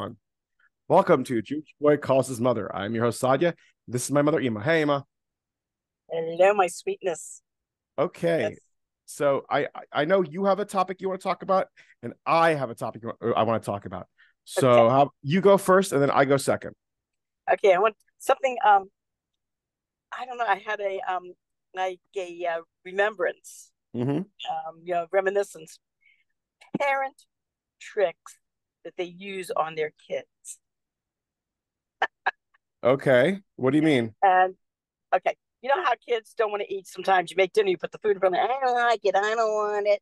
On. Welcome to Juke Boy Calls His Mother. I'm your host, Sadia. This is my mother, Emma. Hey, Emma. Hello, my sweetness. Okay. Yes. So I know you have a topic you want to talk about, and I have a topic I want to talk about. So Okay. how you go first, and then I go second. Okay. I want something. I don't know. I had a like a remembrance. Mm-hmm. Reminiscence. Parent tricks that they use on their kids. Okay. What do you mean? And okay, you know how kids don't want to eat. Sometimes you make dinner, you put the food in front of them. I don't like it. I don't want it.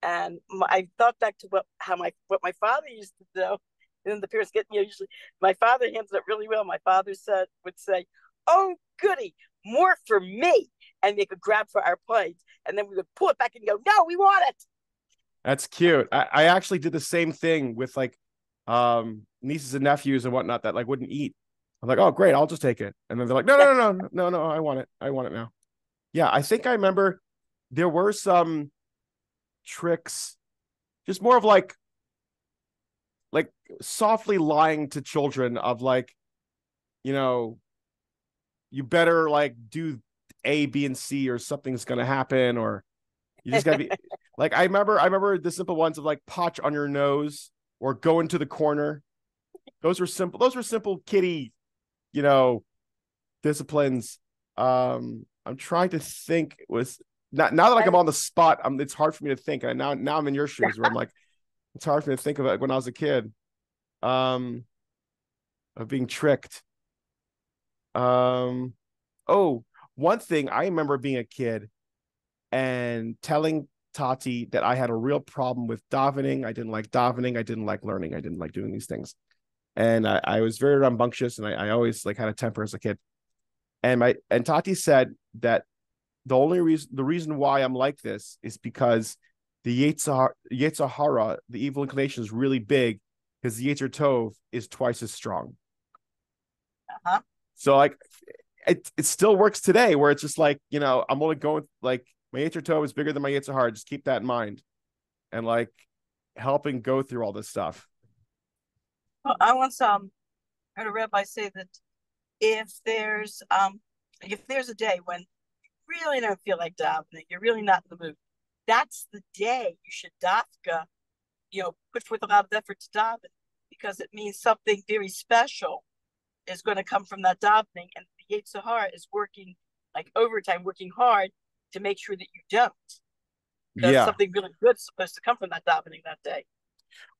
And I thought back to what my father used to do. And then the parents get usually my father handles it really well. My father would say, "Oh goody, more for me," and make a grab for our plates, and then we would pull it back and go, "No, we want it." That's cute. I actually did the same thing with like nieces and nephews and whatnot that like wouldn't eat. I'm like, oh great, I'll just take it. And then they're like, no, no, no, no, no, no, I want it. I want it now. Yeah, I think I remember there were some tricks, just more of like softly lying to children of like, you know, you better like do A, B, and C or something's gonna happen, or you just gotta be like I remember the simple ones of like potch on your nose or go into the corner. Those were simple kitty, you know, disciplines. I'm trying to think was not now that like I'm And on the spot, it's hard for me to think. And now I'm in your shoes where I'm like, it's hard for me to think of it when I was a kid. Um, of being tricked. Um, oh, one thing I remember being a kid and telling Tati that I had a real problem with davening. I didn't like davening. I didn't like learning. I didn't like doing these things. And I was very rambunctious and I always like had a temper as a kid. And Tati said that the reason why I'm like this is because the Yetzirah, the evil inclination, is really big because the Yetzer Tov is twice as strong. uh-huh. So like it still works today where it's just like, I'm only going like my Yetzer Tov is bigger than my Yetzirah. Just keep that in mind. And like helping go through all this stuff. Well, I once heard a rabbi say that if there's a day when you really don't feel like davening, you're really not in the mood. That's the day you should dafka, put forth a lot of effort to daven because it means something very special is going to come from that davening, and the Yetzer Hara is working like overtime, working hard to make sure that you don't, because Yeah. something really good is supposed to come from that davening that day.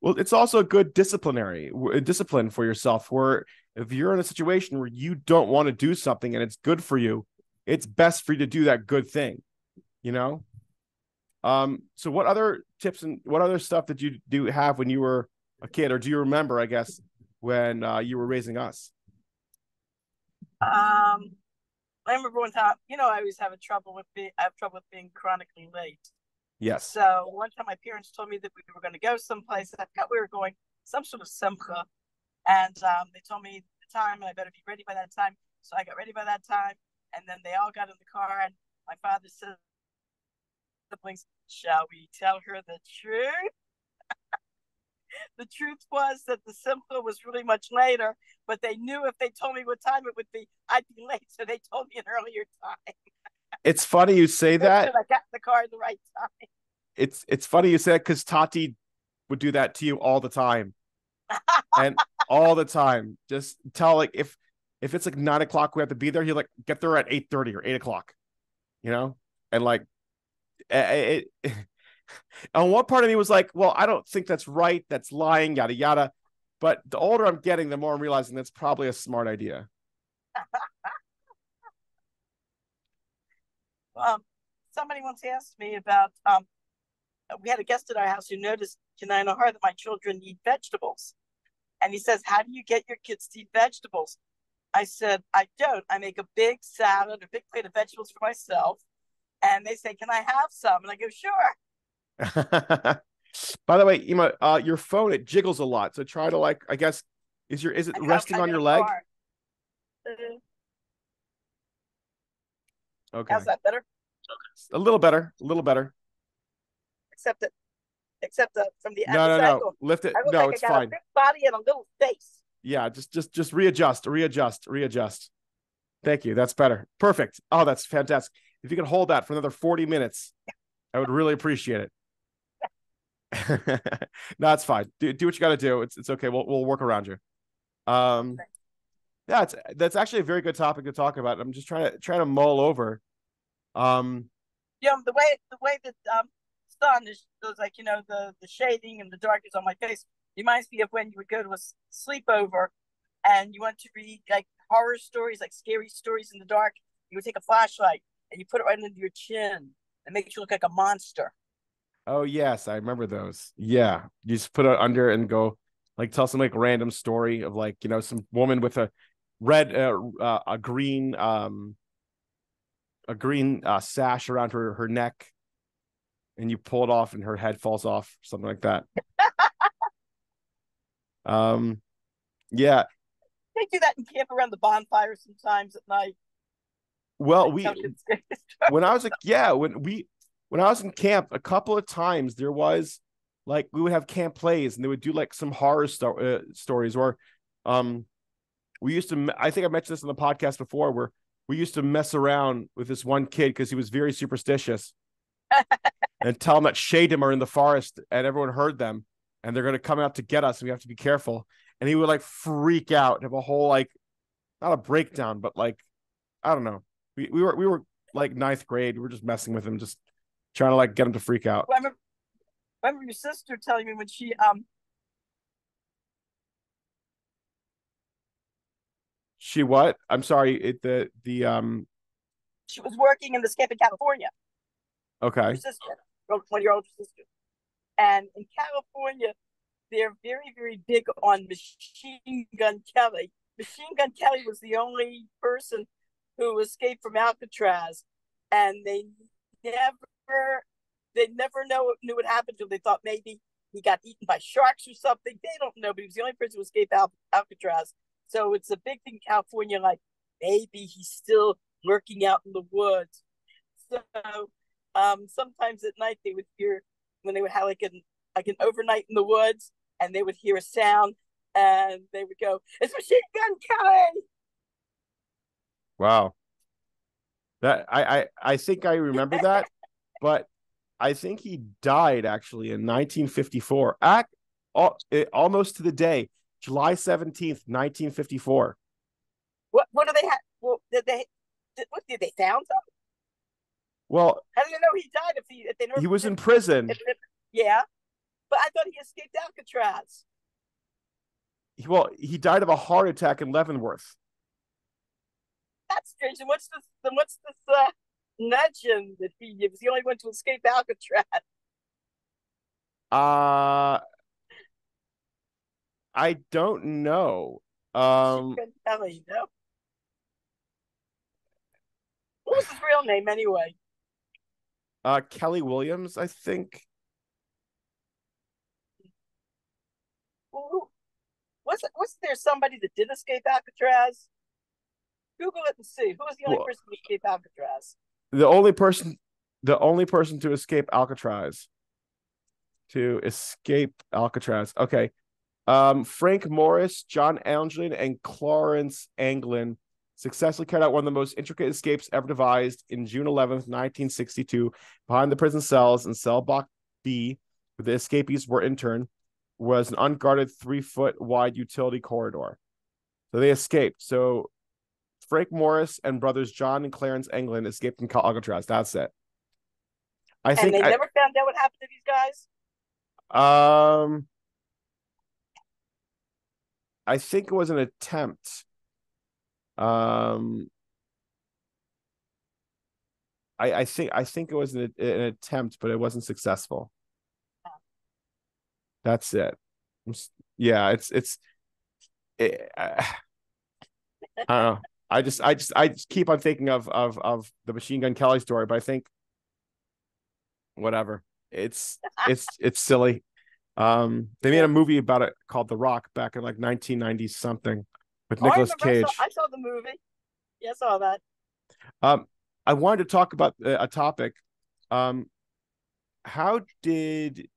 Well, it's also a good discipline for yourself where if you're in a situation where you don't want to do something and it's good for you, it's best for you to do that good thing, you know? So what other tips and what other stuff did you do have when you were a kid, or do you remember, I guess, when you were raising us? Um, I remember one time, I always I have trouble with being chronically late. Yes. So one time my parents told me that we were going to go someplace. I forgot we were going some sort of simcha, and they told me the time, and I better be ready by that time. So I got ready by that time, and then they all got in the car, and my father said, "Siblings, shall we tell her the truth?" The truth was that the simcha was really much later, but they knew if they told me what time it would be, I'd be late, so they told me an earlier time. It's funny you say Make that. sure I got in the car at the right time. It's funny you say that because Tati would do that to you all the time. And all the time. Just tell like if it's like 9 o'clock, we have to be there. He'll like get there at 8:30 or 8 o'clock, you know, and like it. And one part of me was like, well, I don't think that's right. That's lying, yada yada. But the older I'm getting, the more I'm realizing that's probably a smart idea. um, Somebody once asked me about we had a guest at our house who noticed tonight on her that my children eat vegetables. And he says, "How do you get your kids to eat vegetables?" I said, "I don't. I make a big salad, a big plate of vegetables for myself." And they say, "Can I have some?" And I go, "Sure." By the way, Ema, your phone it jiggles a lot, so try to like, I guess, is it resting I'm on in your a leg? car. Okay, How's that better? a little better, a little better. Except that except from the at No, this no, no. angle, Lift it. I look No, like I it's got a fine. big body and a little face. Yeah, just readjust, readjust, readjust. Thank you. That's better. Perfect. Oh, that's fantastic. If you could hold that for another 40 minutes, I would really appreciate it. No, it's fine. Do what you got to do. It's okay. We'll work around you. Um, yeah, that's actually a very good topic to talk about. I'm just trying to mull over. Um, The way that sun is like the shading and the darkness on my face reminds me of when you would go to a sleepover and you want to read like horror stories, like scary stories in the dark. You would take a flashlight and you put it right under your chin and makes you look like a monster. oh yes, I remember those. Yeah, you just put it under and go like tell some like random story of like some woman with a red a green sash around her neck, and you pull it off and her head falls off, something like that. Um, yeah. They do that in camp around the bonfire sometimes at night. Well, Like, we when I was like, yeah, when I was in camp, a couple of times there was like we would have camp plays and they would do like some horror stories or um we used to I think I mentioned this in the podcast before where we used to mess around with this one kid because he was very superstitious and tell him that Shadim are in the forest and everyone heard them and they're going to come out to get us and we have to be careful. And he would like freak out, have a whole like not a breakdown, but like I don't know. We were like ninth grade. We were just messing with him, just trying to like get him to freak out. Well, I remember your sister telling me when She what? I'm sorry. The she was working in the camp in California. Your okay. sister, one of your older sisters, and in California they're very, very big on Machine Gun Kelly. Machine Gun Kelly was the only person who escaped from Alcatraz, and never, they never knew what happened to him. They thought maybe he got eaten by sharks or something. They don't know, but he was the only person who escaped Alcatraz. So it's a big thing in California. Like maybe he's still lurking out in the woods. So sometimes at night they would hear when they would have like an overnight in the woods, and they would hear a sound, and they would go, "It's Machine Gun Kelly!" Wow. That I think I remember that, but I think he died actually in 1954. Almost to the day, July 17th, 1954. What do they have? Well, what did they found him? Well, How do they know he died if they never he was in if, prison. if, yeah, but I thought he escaped Alcatraz. He died of a heart attack in Leavenworth. That's strange. And what's this legend that he was the only one to escape Alcatraz? Uh I don't know. Machine Um Gun Kelly, you know? What was his real name anyway? Kelly Williams, I think. Who, was there somebody that did escape Alcatraz? Google it and see. Who was the only Well, person to escape Alcatraz? the only person the only person to escape Alcatraz. To escape Alcatraz. Okay. Frank Morris, John Anglin, and Clarence Anglin successfully carried out one of the most intricate escapes ever devised in June 11th, 1962, behind the prison cells in cell block B, where the escapees were interned, was an unguarded 3-foot wide utility corridor. So they escaped. So Frank Morris and brothers John and Clarence Anglin escaped from Alcatraz. That's it. I And think they never found out what happened to these guys? um I think it was an attempt. Um I think it was an attempt, but it wasn't successful. That's it. Yeah, I don't know. I just keep on thinking of the Machine Gun Kelly story, but I think whatever. It's silly. They made Yeah. a movie about it called The Rock back in like 1990 something with Oh, I Nicolas remember. I saw. Cage. I saw the movie. Yeah, I saw that. Um, I wanted to talk about a topic. Um, how did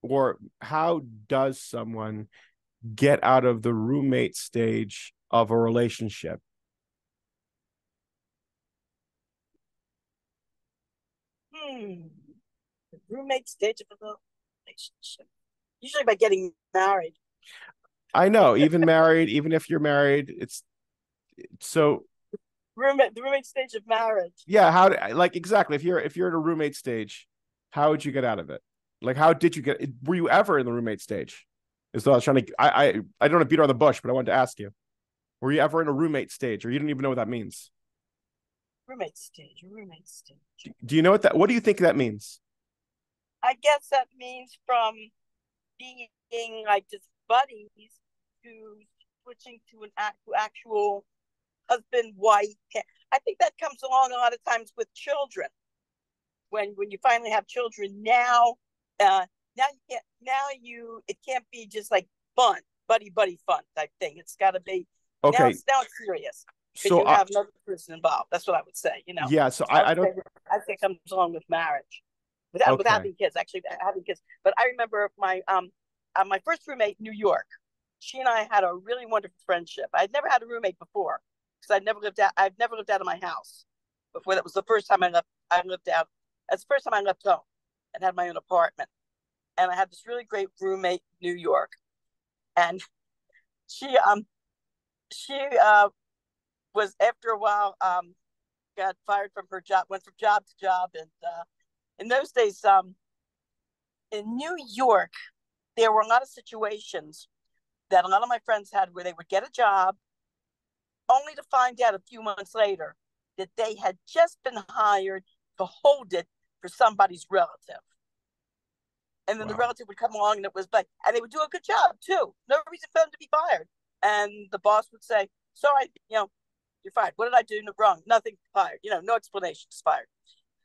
or how does someone get out of the roommate stage of a relationship? Hmm. The roommate stage of a relationship. Usually by getting married. I know, even married, even if you're married, it's so The roommate stage of marriage. yeah. Like exactly if you're at a roommate stage, how would you get out of it? Like how did you get? Were you ever in the roommate stage? Is what I was trying to. I don't want to beat around the bush, but I wanted to ask you: were you ever in a roommate stage, or you didn't even know what that means? Roommate stage. Roommate stage. Do you know what that? What do you think that means? I guess that means from being like just buddies to switching to actual husband wife. I think that comes along a lot of times with children. When you finally have children now, now you can't now you it can't be just like fun buddy fun type thing. It's got to be now Okay, it's serious because so you have another person involved. That's what I would say. yeah, so I would I don't. say I think it comes along with marriage, with Okay, having kids. Actually, having kids. But I remember my first roommate in New York. She and I had a really wonderful friendship. I'd never had a roommate before because I've never lived out of my house before. That was the first time I lived out. That's the first time I left home and had my own apartment. And I had this really great roommate in New York, and she she was after a while got fired from her job, went from job to job, and in those days in New York there were a lot of situations that a lot of my friends had where they would get a job only to find out a few months later that they had just been hired to hold it for somebody's relative. And then the wow. relative would come along and it was like, and they would do a good job too. No reason for them to be fired. And the boss would say, sorry, you're fired. What did I do wrong? Nothing, fired. No explanations, fired.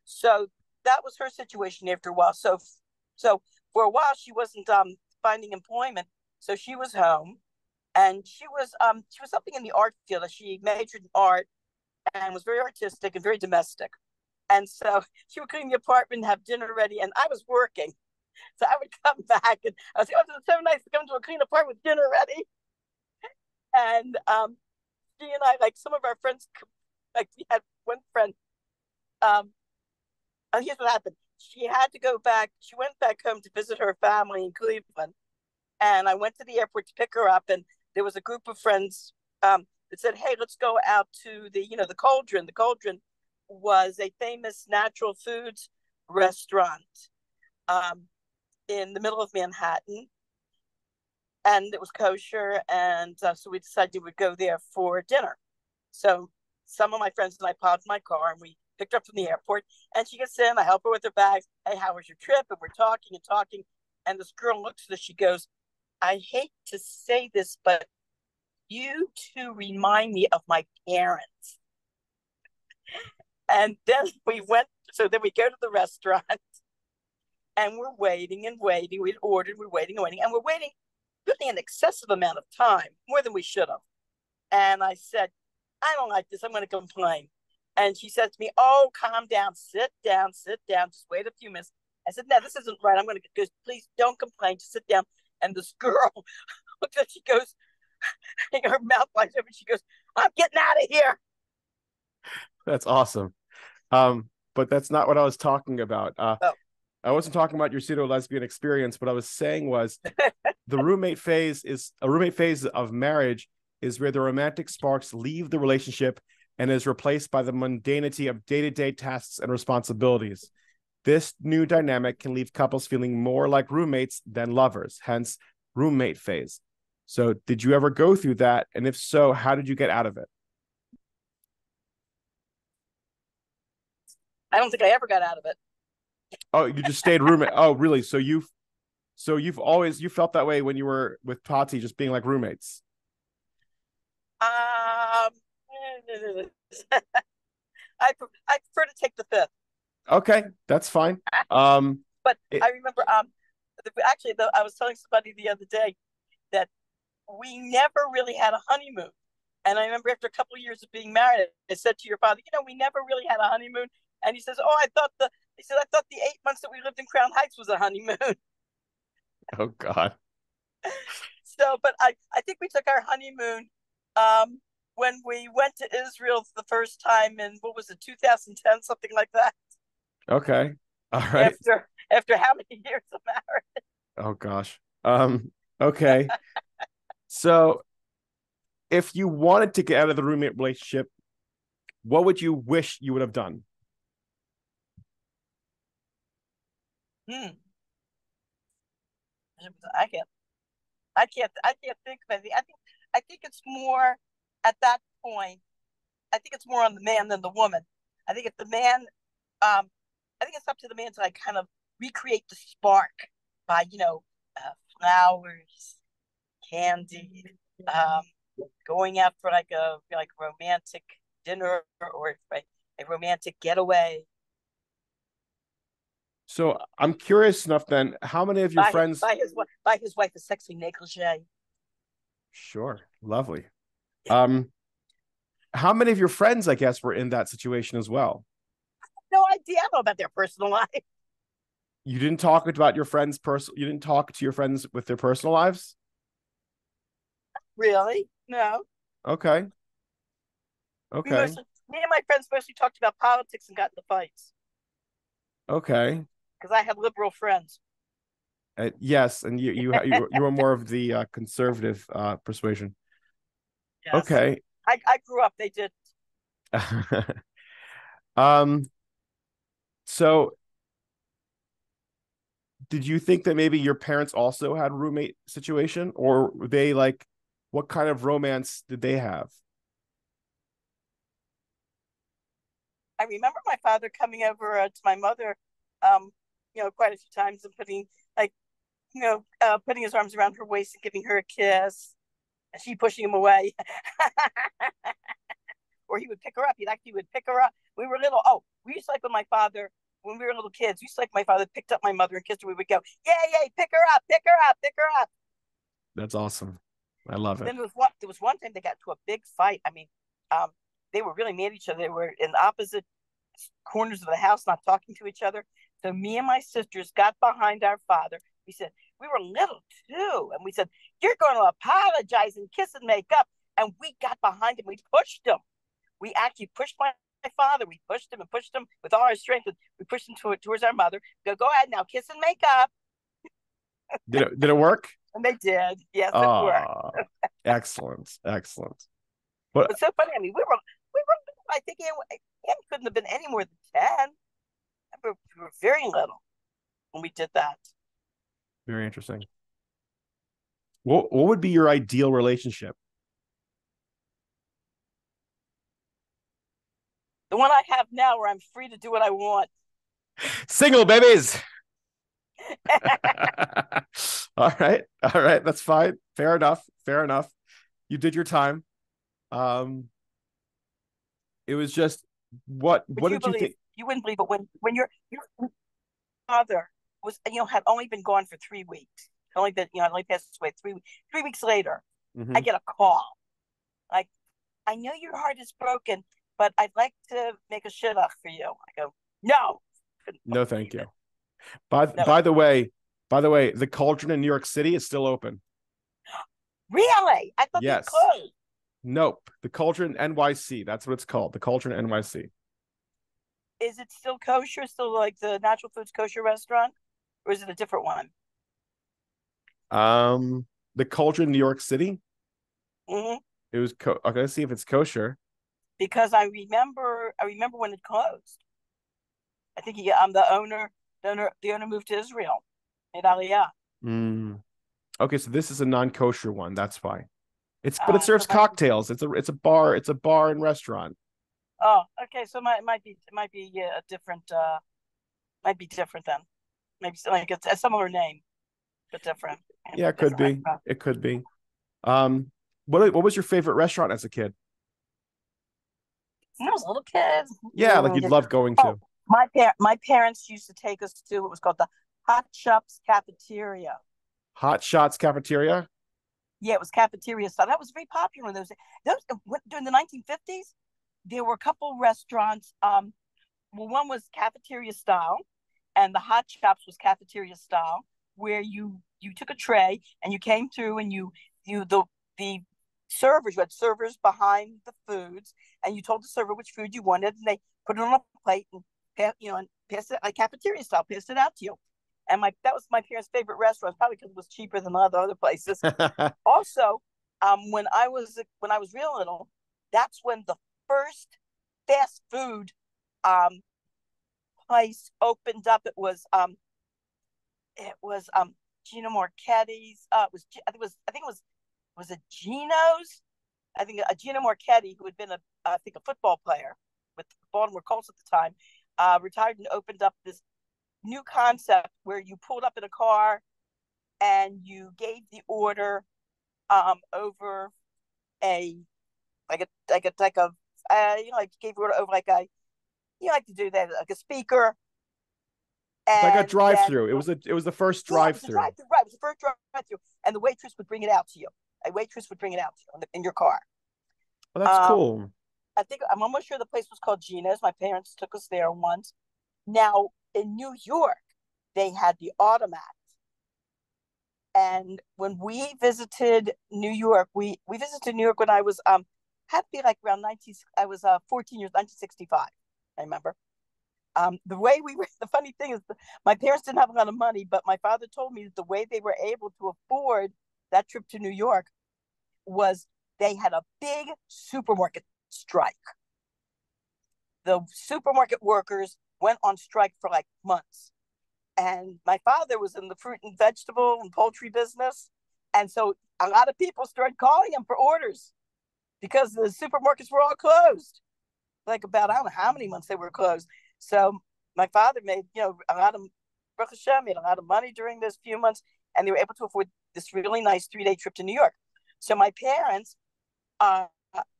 So that was her situation after a while. So for a while she wasn't finding employment. So she was home and she was something in the art field. She majored in art and was very artistic and very domestic. And so she would clean the apartment and have dinner ready. And I was working. So I would come back and I was like, oh, it's so nice to come to a clean apartment with dinner ready. And she and I, like some of our friends, like we had one friend, um, and here's what happened. She had to go back. She went back home to visit her family in Cleveland. And I went to the airport to pick her up. And there was a group of friends that said, hey, let's go out to the Cauldron. The Cauldron was a famous natural foods restaurant um, in the middle of Manhattan, and it was kosher. And so we decided we would go there for dinner. So some of my friends and I piled in my car, and we picked her up from the airport. And she gets in. I help her with her bags. Hey, how was your trip? And we're talking and talking. And this girl looks at us. She goes, I hate to say this, but you two remind me of my parents. And then we went. So then we go to the restaurant, and we're waiting and waiting. We'd ordered, we're waiting and waiting, and we're waiting really an excessive amount of time, more than we should have. And I said, I don't like this. I'm going to complain. And she says to me, oh, calm down, sit down, just wait a few minutes. I said, no, this isn't right. I'm going to go, please don't complain, just sit down. And this girl looks at, she goes, her mouth wide open. She goes, I'm getting out of here. That's awesome. But that's not what I was talking about. Oh. I wasn't talking about your pseudo lesbian experience. What I was saying was the roommate phase is a roommate phase of marriage is where the romantic sparks leave the relationship and is replaced by the mundanity of day-to-day tasks and responsibilities. This new dynamic can leave couples feeling more like roommates than lovers, hence roommate phase. So did you ever go through that? And if so, how did you get out of it? I don't think I ever got out of it. Oh, you just stayed roommate. Oh, really? So you've always you felt that way when you were with Tati, just being like roommates. Um, I prefer to take the fifth. Okay, that's fine. But It, I remember actually though I was telling somebody the other day that we never really had a honeymoon. And I remember after a couple of years of being married, I said to your father, we never really had a honeymoon. And he says, oh, I thought the 8 months that we lived in Crown Heights was a honeymoon. Oh God. So, but I think we took our honeymoon um, when we went to Israel for the first time in what was it, 2010, something like that. Okay. All right. After how many years of marriage? Oh gosh. Okay. So if you wanted to get out of the roommate relationship, what would you wish you would have done? Hmm. I can't. I can't think of anything. I think it's more at that point. I think it's more on the man than the woman. I think if the man, I think it's up to the man to like kind of recreate the spark by flowers, candy, um, going out for like a romantic dinner or a romantic getaway. So I'm curious enough then, how many of your Buy friends? buy his wife a sexy negligee. Sure, lovely. Um, how many of your friends, I guess, were in that situation as well? No idea about their personal life. You didn't talk about your friends' personal. You didn't talk to your friends with their personal lives. Really? No. Okay, We okay, mostly, me and my friends mostly talked about politics and got into fights okay. because I have liberal friends. Yes, and you were more of the conservative persuasion. Yes. Okay. I grew up, they did. um. So, did you think that maybe your parents also had a roommate situation, or were they like, what kind of romance did they have? I remember my father coming over to my mother, um, quite a few times and like, putting his arms around her waist and giving her a kiss, and she pushing him away. Or he would pick her up. He would pick her up. We were little. Oh, we used to like when my father, when we were little kids, we used to like my father picked up my mother and kissed her. We would go, yay, yay, pick her up, pick her up, pick her up. That's awesome. I love it. Then there was one time they got into a big fight. I mean, um, they were really mad at each other. They were in opposite corners of the house, not talking to each other. So me and my sisters got behind our father. We said, we were little too. And we said, you're going to apologize and kiss and make up. And we got behind him. We pushed him. We actually pushed my father. We pushed him and pushed him with all our strength. We pushed him towards our mother. Go ahead now, kiss and make up. Did it work? And they did. Yes, it worked. Ah, excellent, excellent. But But so funny. I mean, we were. I think Anne couldn't have been any more than 10. We were very little when we did that. very interesting. What would be your ideal relationship? The one I have now, where I'm free to do what I want. Single babies. All right, all right, that's fine. Fair enough. Fair enough. You did your time. Um, it was just Would what you did you believe? think? You wouldn't believe it when your father was had only been gone for 3 weeks. Only passed away 3 weeks later. I Mhm. get a call like, I know your heart is broken, but I'd like to make a shidduch for you. I go, no, couldn't No, thank believe it. you. By No, by the way, by the way, the Cauldron in New York City is still open. really? I thought they'd Yes. closed. Nope. The Cauldron NYC. That's what it's called. The Cauldron NYC. Is it still kosher? Still like the Natural Foods Kosher restaurant, or is it a different one? Um, the Cauldron New York City. Hmm. It was okay, let's see if it's kosher. Because I remember when it closed. I think I'm the owner. The owner moved to Israel, in Aliyah. Mm. Okay, so this is a non-kosher one. That's why. But it So serves it might be. cocktails. It's a bar. It's a bar and restaurant. Oh, okay. So it might be yeah, a different. Might be different then. Maybe like it's a similar name but different. Yeah, it could Different be. restaurant. It could be. Um, what was your favorite restaurant as a kid? When I was a little kid. Yeah, like you'd love going Oh, to. my parents used to take us to what was called the Hot Shops Cafeteria. Hot Shots Cafeteria. Yeah, it was cafeteria style. That was very popular in those during the 1950s. There were a couple restaurants. Well, one was cafeteria style, and the Hot Shops was cafeteria style. where you took a tray and you came through and the servers, you had servers behind the foods, and you told the server which food you wanted, and they put it on a plate and and pass it like cafeteria style, pass it out to you. And that was my parents' favorite restaurant, probably because it was cheaper than a lot of other places. Also, when I was real little, that's when the first fast food um place opened up. It was Gino Marchetti's. It was I think it was it Gino's? I think Gino Marchetti, who had been I think a football player with the Baltimore Colts at the time, retired and opened up this new concept where you pulled up in a car and you gave the order over a like you gave order over like a like to do that like a speaker, Like a and then drive-through. It was the first yeah, it was a drive-through. drive through, right? It was the first drive through, and the waitress would bring it out to you. A waitress would bring it out to you in your car. Oh, that's Um, cool. I think I'm almost sure the place was called Gina's. My parents took us there once. Now in New York, they had the automat, and when we visited New York, we visited New York when I was had to be like around 19. I was 14 years, 1965. I remember. The way we were, the funny thing is, my parents didn't have a lot of money, but my father told me that the way they were able to afford that trip to New York was they had a big supermarket strike. The supermarket workers went on strike for like months. And my father was in the fruit and vegetable and poultry business. And so a lot of people started calling him for orders because the supermarkets were all closed. Like about, I don't know how many months they were closed. So my father made, a lot of, Baruch Hashem, made a lot of money during those few months, and they were able to afford this really nice 3-day trip to New York. So my parents uh,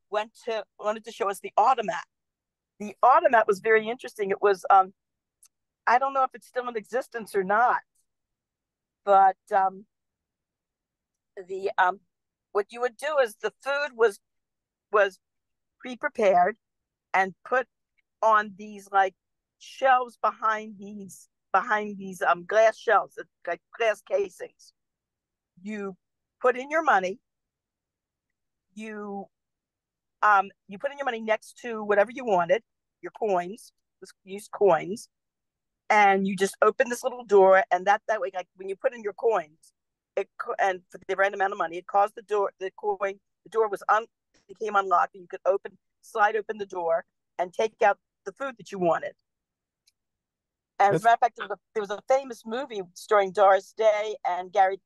wanted to show us the automat. The automat was very interesting. It was, I don't know if it's still in existence or not, but the what you would do is the food was pre-prepared and put on these like shelves behind these glass shelves, like glass casings. You put in your money. You put in your money next to whatever you wanted, your coins. Use coins, and you just open this little door, and that way, like when you put in your coins, and for the right amount of money, it caused the door became unlocked, and you could slide open the door, and take out the food that you wanted. As a That's matter of fact, there was a famous movie starring Doris Day and Cary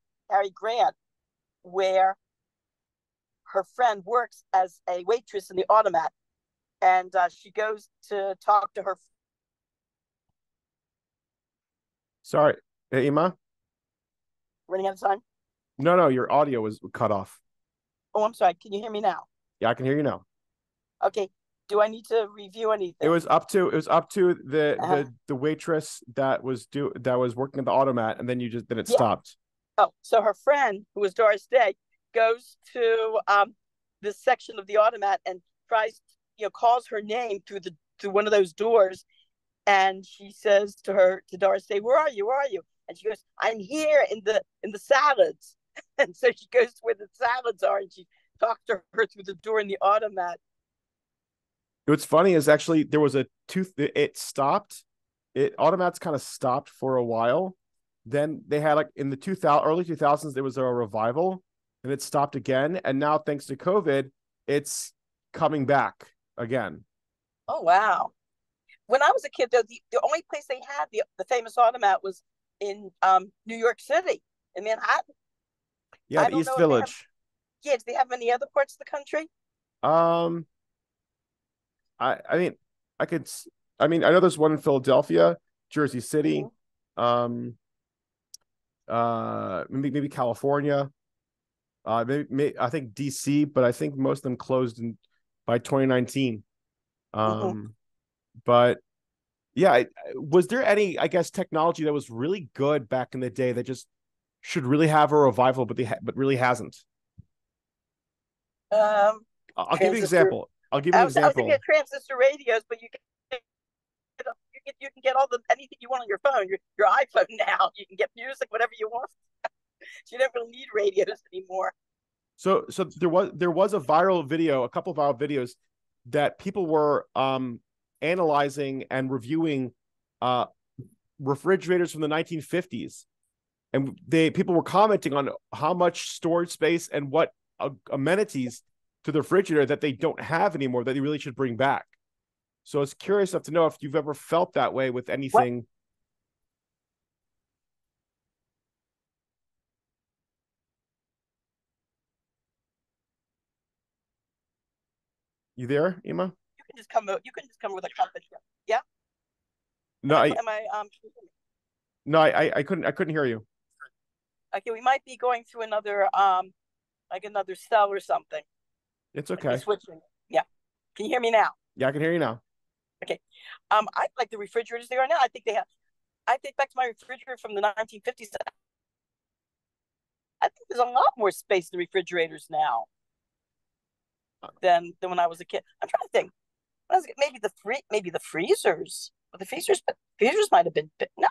Grant where her friend works as a waitress in the automat, and she goes to talk to her. sorry. Hey, Ima? Running out of time. No, no, your audio was cut off. Oh, I'm sorry. Can you hear me now? Yeah, I can hear you now. Okay. Do I need to review It anything? was up to the Uh, the waitress that was working at the automat, and then it yeah. stopped. Oh, so her friend, who was Doris Day, goes to this section of the automat and tries, calls her name through one of those doors, and she says to Doris Day, "Where are you? Where are you?" And she goes, "I'm here in the salads." And so she goes to where the salads are, and she talks to her through the door in the automat. What's funny is actually there was a tooth. It stopped. It automats kind of stopped for a while. Then they had like in the early 2000s there was a revival, and it stopped again. And now thanks to COVID, it's coming back again. Oh wow! When I was a kid, though, the only place they had the famous automat was in New York City, in Manhattan. Yeah, I the don't East know if they have. Village. Yeah, do they have any other parts of the country? Um, I mean, I could. I know there's one in Philadelphia, Jersey City, Mm-hmm. um, maybe California, I think DC, but I think most of them closed by 2019. Mm-hmm. But yeah, was there any, I guess, technology that was really good back in the day that just should really have a revival, but really hasn't? Um, I'll give you an Transistor. example. I'll give you I an was thinking example. of transistor radios, but you can you can get all the anything you want on your phone, your iPhone now. You can get music, whatever you want. So you don't really need radios anymore. So there was a viral video, a couple of viral videos that people were analyzing and reviewing refrigerators from the 1950s, and people were commenting on how much storage space and what amenities to the refrigerator that they don't have anymore that they really should bring back. So I was curious enough to know if you've ever felt that way with anything. What? You there, Emma? You can just come. You can just come with a company. Yeah. No, No, I couldn't hear you. Okay, we might be going through another like another cell or something. It's okay. Like switching. Yeah. Can you hear me now? Yeah, I can hear you now. Okay. I like the refrigerators they are now. I think I think back to my refrigerator from the 1950s. I think there's a lot more space in the refrigerators now than when I was a kid. I'm trying to think. Maybe the freezers. But the freezers might have been no.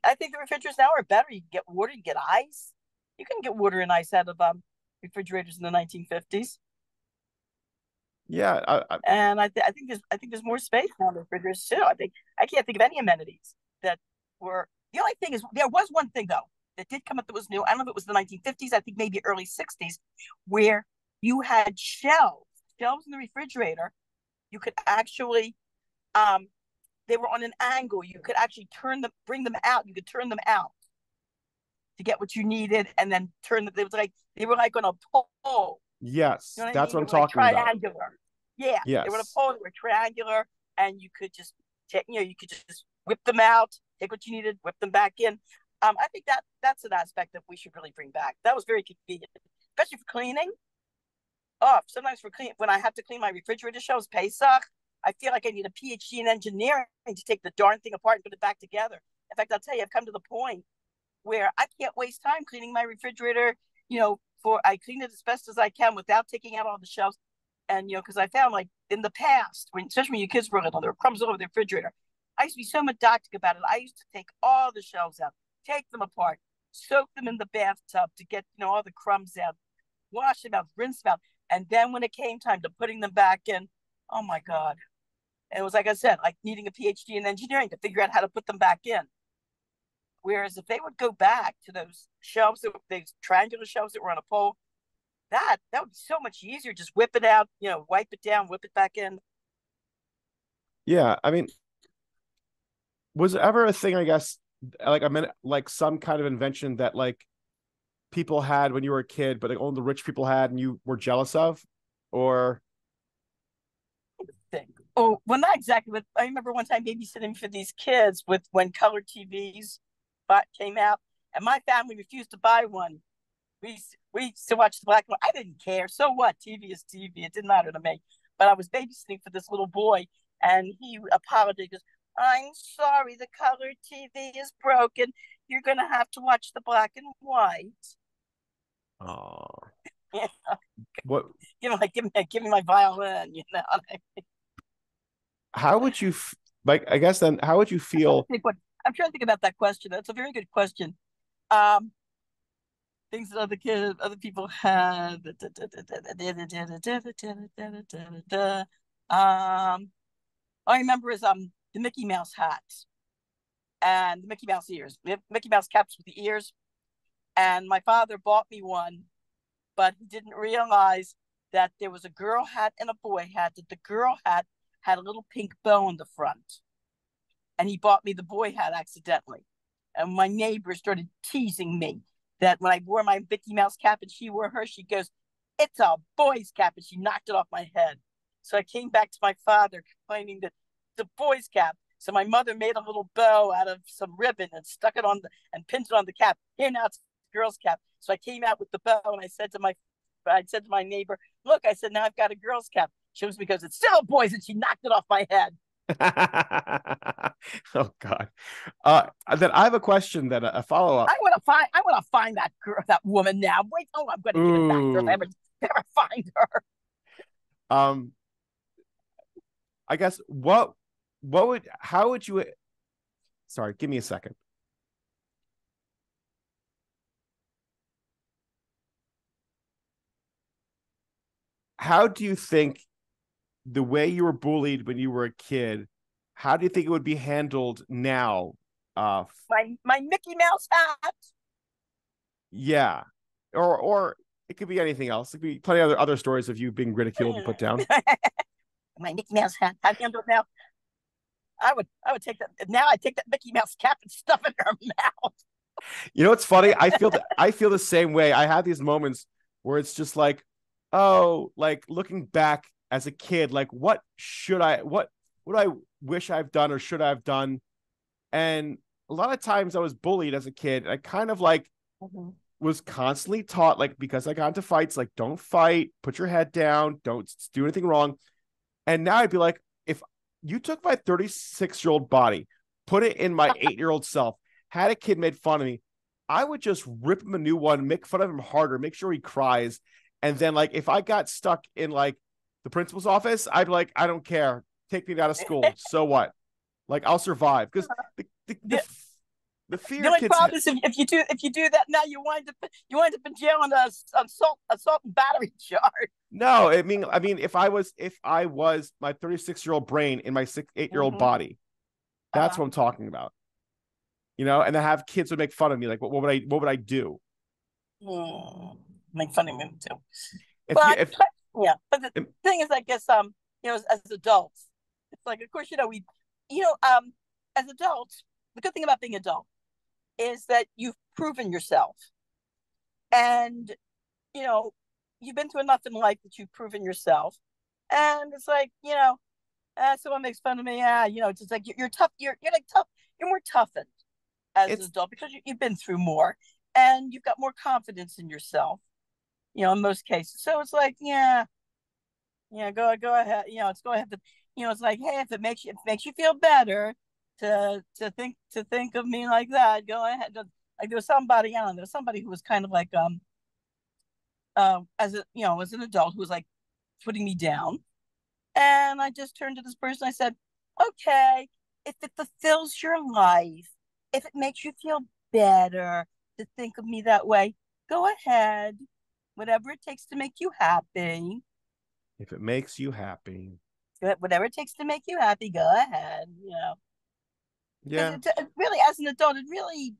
I think the refrigerators now are better. You can get water, you can get ice. You can get water and ice out of refrigerators in the 1950s. Yeah, and I think there's more space now in the refrigerators too. I can't think of any amenities that were. The only thing is there was one thing though that did come up that was new. I don't know if it was the 1950s. I think maybe early 60s, where you had shelves in the refrigerator. You could actually they were on an angle. You could actually bring them out. You could turn them out to get what you needed, and then turn them. They were like on a pole. Yes, you know that's what I'm talking about. Triangular. Yeah. Yes. They were on a pole. They were triangular, and you could just you could just whip them out, take what you needed, whip them back in. I think that's an aspect that we should really bring back. That was very convenient, especially for cleaning. Oh, sometimes when I have to clean my refrigerator shelves, Pesach, I feel like I need a PhD in engineering to take the darn thing apart and put it back together. In fact, I'll tell you, I've come to the point where I can't waste time cleaning my refrigerator. I clean it as best as I can without taking out all the shelves. And, because I found like in the past, especially when your kids were little, there were crumbs all over the refrigerator. I used to be so medactic about it. I used to take all the shelves out, take them apart, soak them in the bathtub to get, all the crumbs out, wash them out, rinse them out. And then when it came time to putting them back in, oh my God. And it was like I said, like needing a PhD in engineering to figure out how to put them back in. Whereas if they would go back to those shelves, those triangular shelves that were on a pole, that would be so much easier. Just whip it out, wipe it down, whip it back in. Yeah, I mean, was there ever a thing, I guess, like some kind of invention that like people had when you were a kid, but like only the rich people had and you were jealous of? Or well, not exactly, but I remember one time babysitting for these kids when color TVs came out, and my family refused to buy one. We used to watch the black and white. I didn't care. So what? TV is TV. It didn't matter to me. But I was babysitting for this little boy, and he apologized. He goes, "I'm sorry, the color TV is broken. You're gonna have to watch the black and white." Oh, yeah. What? Give me my violin. How would you I guess then how would you feel? I'm trying to think about that question. That's a very good question. Things that other people had. All I remember is the Mickey Mouse hat and the Mickey Mouse ears, Mickey Mouse caps with the ears. And my father bought me one, but he didn't realize that there was a girl hat and a boy hat. That the girl hat had a little pink bow in the front, and he bought me the boy hat accidentally. And my neighbor started teasing me that when I wore my Mickey Mouse cap and she wore hers, she goes, "It's a boy's cap," and she knocked it off my head. So I came back to my father complaining that it's a boy's cap. So my mother made a little bow out of some ribbon and stuck it on and pinned it on the cap. Here, now it's a girl's cap. So I came out with the bow and I said to my neighbor, "Look," I said, "now I've got a girl's cap." She was because it's still a boy's, and she knocked it off my head. Oh God. Then I have a question, that a follow-up. I want to find that girl, that woman now. Wait, I'm going to get it back if I ever find her. I guess what how would you, sorry, give me a second. How do you think the way you were bullied when you were a kid, how do you think it would be handled now? My Mickey Mouse hat. Yeah. Or it could be anything else. It could be plenty of other stories of you being ridiculed and put down. My Mickey Mouse hat. How do you handle it now? I would take that now. I take that Mickey Mouse cap and stuff it in her mouth. You know what's funny? I feel the same way. I have these moments where it's just like, oh, like looking back as a kid, like what would I wish I've done or should I have done? And a lot of times I was bullied as a kid. I kind of like was constantly taught, like, because I got into fights, like, don't fight, put your head down, don't do anything wrong. And now I'd be like, if you took my 36-year-old body, put it in my 8-year-old self, had a kid made fun of me, I would just rip him a new one, make fun of him harder, make sure he cries. And then, like, if I got stuck in like the principal's office, I'd be like, I don't care. Take me out of school. So what? Like, I'll survive. Because the fear The only kids problem is if you do that now, you wind up in jail on a assault and battery charge. no, I mean, if I was my 36-year-old brain in my 8-year-old body, that's what I'm talking about. You know, and then have kids would make fun of me, like, what would I do? Make fun of me too. If you But if yeah, but the thing is, I guess as adults, it's like, of course, as adults, the good thing about being adult is that you've proven yourself, and you've been through enough in life that you've proven yourself, and it's like, someone makes fun of me, it's just like you're tough, you're like tough, you're more toughened as an it's adult because you've been through more, and you've got more confidence in yourself, in most cases. So it's like, yeah, go ahead. It's go ahead. It's like, hey, if it makes you feel better to think of me like that, go ahead. Like there was somebody, I don't know, there was somebody who was kind of like as an adult who was like putting me down, and I just turned to this person. I said, okay, if it fulfills your life, if it makes you feel better to think of me that way, go ahead. Whatever it takes to make you happy. if it makes you happy. Whatever it takes to make you happy, go ahead. Because Yeah. it really, as an adult, it really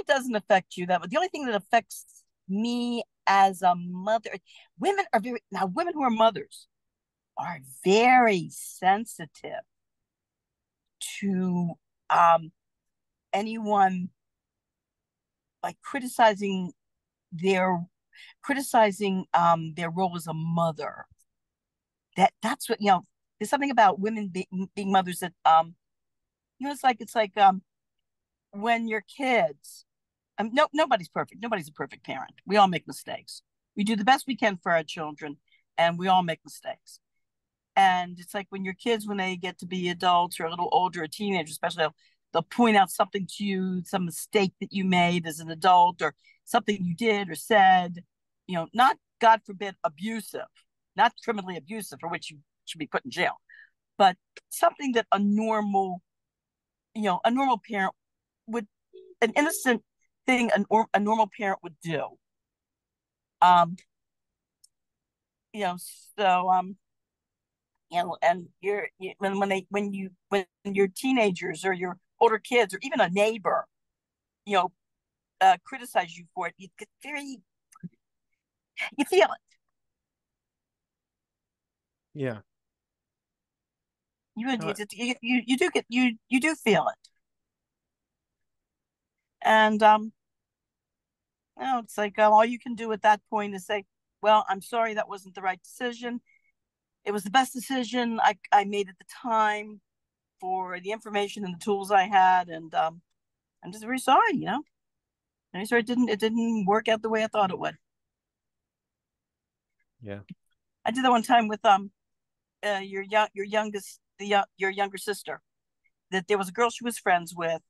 doesn't affect you that much. The only thing that affects me as a mother, women who are mothers are very sensitive to anyone like criticizing their role as a mother. That's what there's something about women being mothers that it's like when your kids, no, nobody's perfect, nobody's a perfect parent, we all make mistakes, we do the best we can for our children, and we all make mistakes. And it's like when your kids, when they get to be adults or a little older, a teenager especially, they'll point out something to you, some mistake that you made as an adult, or something you did or said, not, God forbid, abusive, not criminally abusive, for which you should be put in jail, but something that a normal parent would, an innocent thing a normal parent would do. Um, you know, so and when you're teenagers or your older kids or even a neighbor, you know, criticize you for it, you get you feel it. Yeah. Uh, You do feel it. And it's like, all you can do at that point is say, well, I'm sorry, that wasn't the right decision. It was the best decision I made at the time for the information and the tools I had, and I'm just very sorry. I'm sorry it didn't work out the way I thought it would. yeah. I did that one time with your younger sister. That there was a girl she was friends with,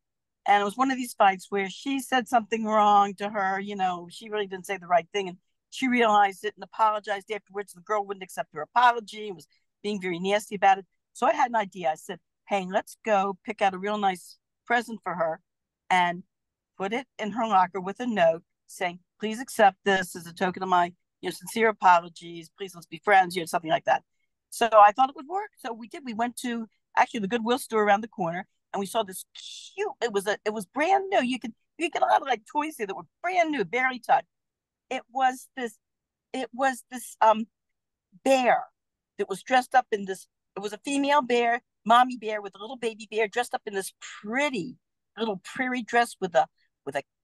and it was one of these fights where she said something wrong to her. She really didn't say the right thing, and she realized it and apologized afterwards. The girl wouldn't accept her apology and was being very nasty about it. So I had an idea. I said, hey, let's go pick out a real nice present for her and put it in her locker with a note saying, please accept this as a token of my sincere apologies. Please let's be friends, something like that. So I thought it would work. So we did. We went to actually the Goodwill store around the corner and we saw this cute, it was brand new. You get a lot of like toys here that were brand new, barely touched. It was this bear that was dressed up in this. It was a female bear, mommy bear with a little baby bear dressed up in this pretty little prairie dress with a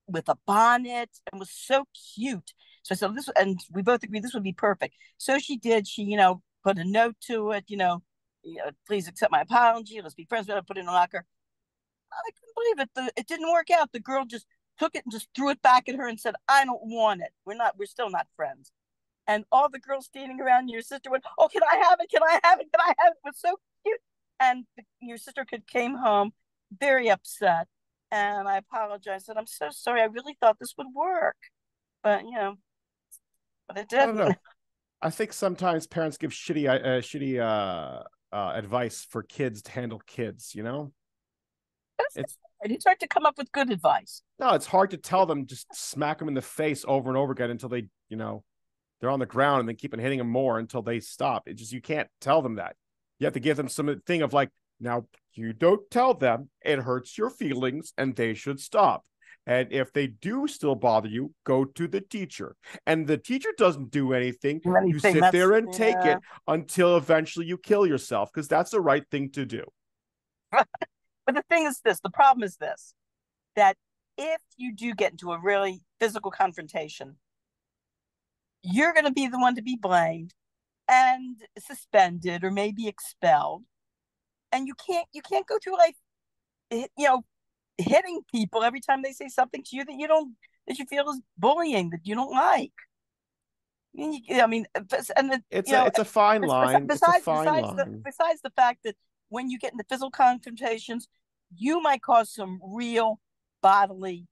with a bonnet and was so cute. So I said this, and we both agreed this would be perfect. So she did. She put a note to it. Please accept my apology. Let's be friends. I put it in a locker. I couldn't believe it. It didn't work out. The girl just took it and just threw it back at her and said, "I don't want it. We're still not friends." And all the girls standing around your sister went, "Oh, can I have it? Can I have it? Can I have it?" It was so cute. And your sister came home very upset. And I apologized. And I'm so sorry. I really thought this would work. But, but it I don't didn't. know. I think sometimes parents give shitty advice for kids to handle kids. It's It's hard to come up with good advice. no, it's hard to tell them, just smack them in the face over and over again until they, they're on the ground, and then keep on hitting them more until they stop. It just, you can't tell them that. You have to give them some thing of like, now you don't tell them, it hurts your feelings and they should stop. And if they do still bother you, go to the teacher. And the teacher doesn't do anything. You sit there and take it until eventually you kill yourself, because that's the right thing to do. But the thing is this, the problem is this, that if you do get into a really physical confrontation, you're going to be the one to be blamed and suspended or maybe expelled. And you can't go through life, hitting people every time they say something to you that you feel is bullying, that you don't like. I mean, and it's a fine line. It's a fine line. Besides the fact that when you get into physical confrontations, you might cause some real bodily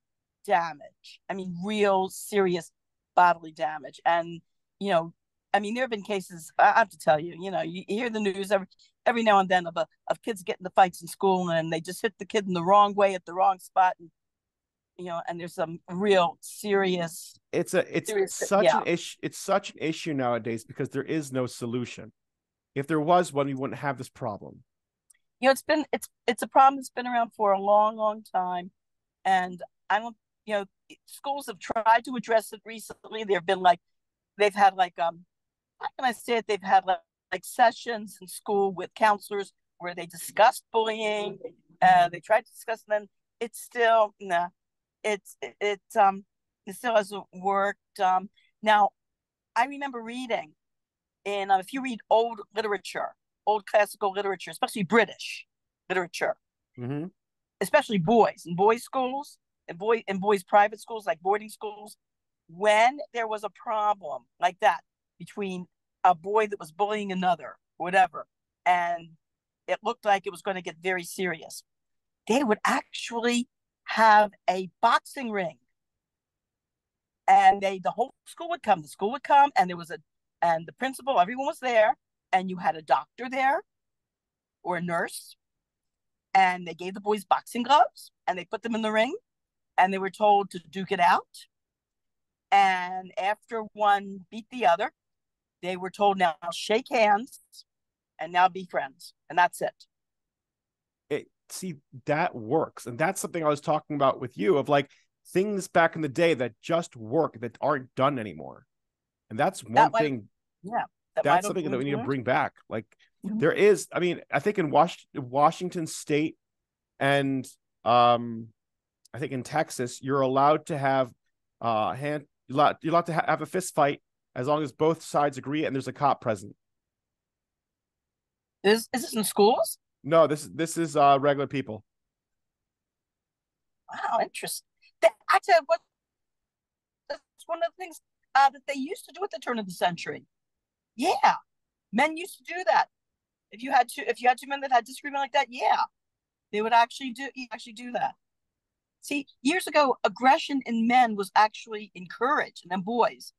damage. I mean, real serious bodily damage. And I mean, there have been cases. I have to tell you, you hear the news every now and then of kids getting the fights in school, and they just hit the kid in the wrong way at the wrong spot, and and there's some real serious. It's such an issue. It's such an issue nowadays because there is no solution. If there was one, we wouldn't have this problem. It's a problem that's been around for a long, long time, and I don't. Schools have tried to address it recently. They've had how can I say it? They've had like sessions in school with counselors where they discussed bullying. They tried to discuss, and then it's still nah. It still hasn't worked. Now, I remember reading if you read old literature, old classical literature, especially British literature, mm-hmm. especially boys schools and boys private schools like boarding schools, when there was a problem like that between a boy that was bullying another, whatever, and it looked like it was going to get very serious, they would actually have a boxing ring, and the whole school would come. The school would come, and and the principal, everyone was there, and you had a doctor there or a nurse, and they gave the boys boxing gloves, and they put them in the ring, and they were told to duke it out. And after one beat the other, they were told, now shake hands and now be friends. And that's it. See, that works. And that's something I was talking about with you, of like things back in the day that just work, that aren't done anymore. And that's one thing. Yeah. That's something that we need to bring back. Like there is, I mean, I think in Washington State and I think in Texas, you're allowed to have you're allowed to have a fist fight as long as both sides agree and there's a cop present. Is this in schools? No, this is regular people. Wow, interesting. I tell you what, that's one of the things that they used to do at the turn of the century. Yeah, men used to do that. If you had two men that had disagreement like that, yeah, they would actually do that. See, years ago, aggression in men was actually encouraged, and then boys.